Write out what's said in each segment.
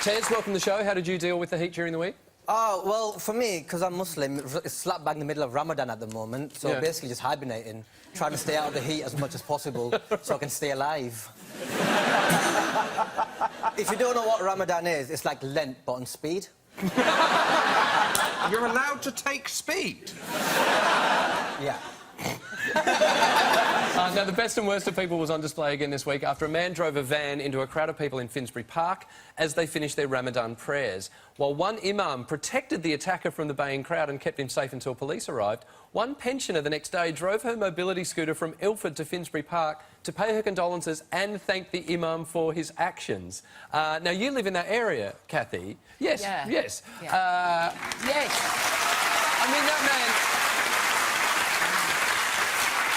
Tez, welcome to the show. How did you deal with the heat during the week? Oh, well, for me, because I'm Muslim, it's slap bang in the middle of Ramadan at the moment, so basically just hibernating, trying to stay out of the heat as much as possible so I can stay alive. If you don't know what Ramadan is, it's like Lent, but on speed. You're allowed to take speed? Yeah. Now, the best and worst of people was on display again this week after a man drove a van into a crowd of people in Finsbury Park as they finished their Ramadan prayers. While one imam protected the attacker from the baying crowd and kept him safe until police arrived, one pensioner the next day drove her mobility scooter from Ilford to Finsbury Park to pay her condolences and thank the imam for his actions. Now, you live in that area, Kathy. Yes, yeah. Yes. Yeah. Yes. I mean, that man...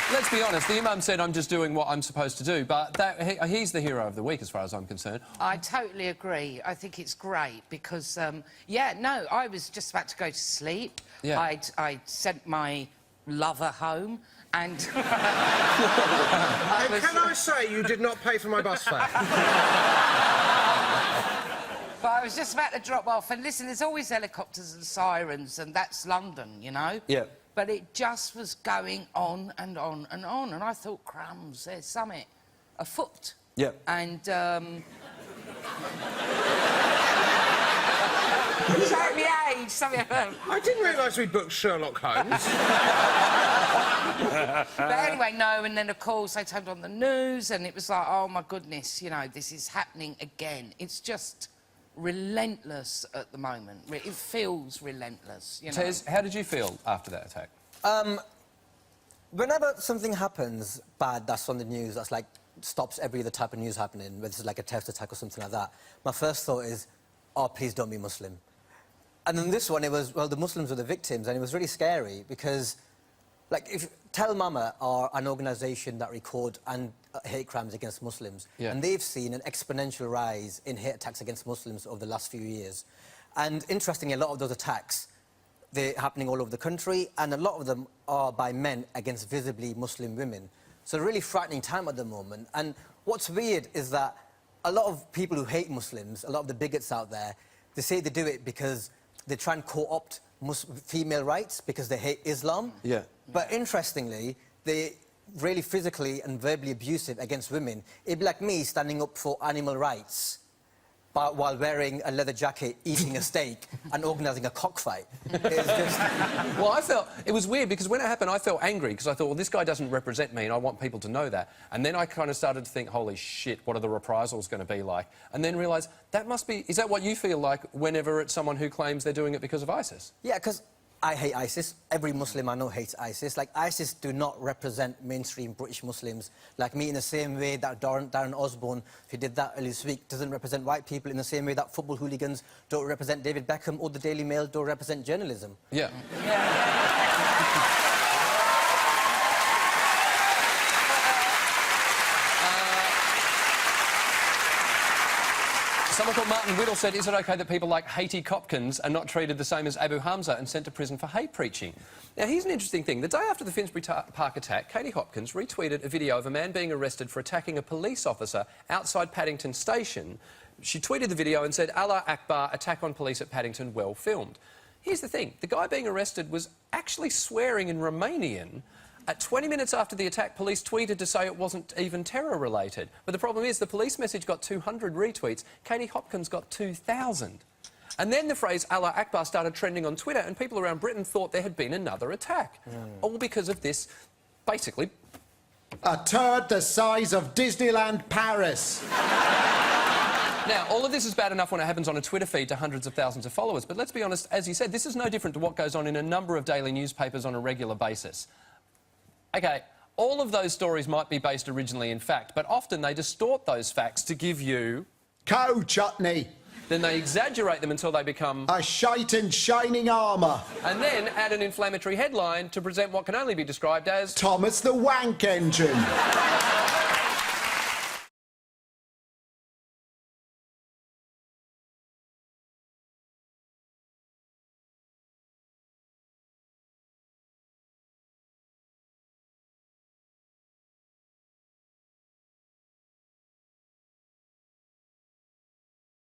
Let's be honest, the imam said, I'm just doing what I'm supposed to do, but he's the hero of the week as far as I'm concerned. I totally agree. I think it's great because, I was just about to go to sleep. Yeah. I'd sent my lover home and... Can I say you did not pay for my bus fare? But I was just about to drop off, and listen, there's always helicopters and sirens, and that's London, you know? Yeah. But it just was going on and on and on, and I thought, crumbs, there's something afoot. Yeah. And, Show me age, something... I didn't realise we'd booked Sherlock Holmes. But anyway, no, and then, of course, they turned on the news, and it was like, oh, my goodness, you know, this is happening again. It's just relentless at the moment. It feels relentless, you know. Tez, how did you feel after that attack? Whenever something happens bad that's on the news, that's like stops every other type of news happening, whether it's like a terrorist attack or something like that, my first thought is, oh, please don't be Muslim. And then this one, it was, well, the Muslims were the victims, and it was really scary because, like, if Tell Mama are an organisation that record hate crimes against Muslims, and they've seen an exponential rise in hate attacks against Muslims over the last few years. And interestingly, a lot of those attacks, they're happening all over the country, and a lot of them are by men against visibly Muslim women. So a really frightening time at the moment. And what's weird is that a lot of people who hate Muslims, a lot of the bigots out there, they say they do it because they try and co-opt female rights because they hate Islam. Yeah. But interestingly, they're really physically and verbally abusive against women. It'd be like me standing up for animal rights while wearing a leather jacket, eating a steak and organising a cockfight. It's just... Well, I felt... It was weird because when it happened, I felt angry because I thought, well, this guy doesn't represent me and I want people to know that. And then I kind of started to think, holy shit, what are the reprisals going to be like? And then realised, that must be... Is that what you feel like whenever it's someone who claims they're doing it because of ISIS? Yeah, because I hate ISIS. Every Muslim I know hates ISIS. Like, ISIS do not represent mainstream British Muslims. Like me, in the same way that Darren Osborne, who did that earlier this week, doesn't represent white people, in the same way that football hooligans don't represent David Beckham or the Daily Mail don't represent journalism. Yeah. Someone called Martin Whittle said, is it OK that people like Haiti Copkins are not treated the same as Abu Hamza and sent to prison for hate preaching? Now, here's an interesting thing. The day after the Finsbury Park attack, Katie Hopkins retweeted a video of a man being arrested for attacking a police officer outside Paddington Station. She tweeted the video and said, Allah Akbar, attack on police at Paddington, well filmed. Here's the thing. The guy being arrested was actually swearing in Romanian. At 20 minutes after the attack, police tweeted to say it wasn't even terror-related. But the problem is the police message got 200 retweets. Katie Hopkins got 2,000. And then the phrase Allah Akbar started trending on Twitter, and people around Britain thought there had been another attack. All because of this, basically... A turd the size of Disneyland Paris. Now, all of this is bad enough when it happens on a Twitter feed to hundreds of thousands of followers, but let's be honest, as you said, this is no different to what goes on in a number of daily newspapers on a regular basis. OK, all of those stories might be based originally in fact, but often they distort those facts to give you... Cow chutney. Then they exaggerate them until they become... A shite in shining armour. And then add an inflammatory headline to present what can only be described as... Thomas the Wank Engine.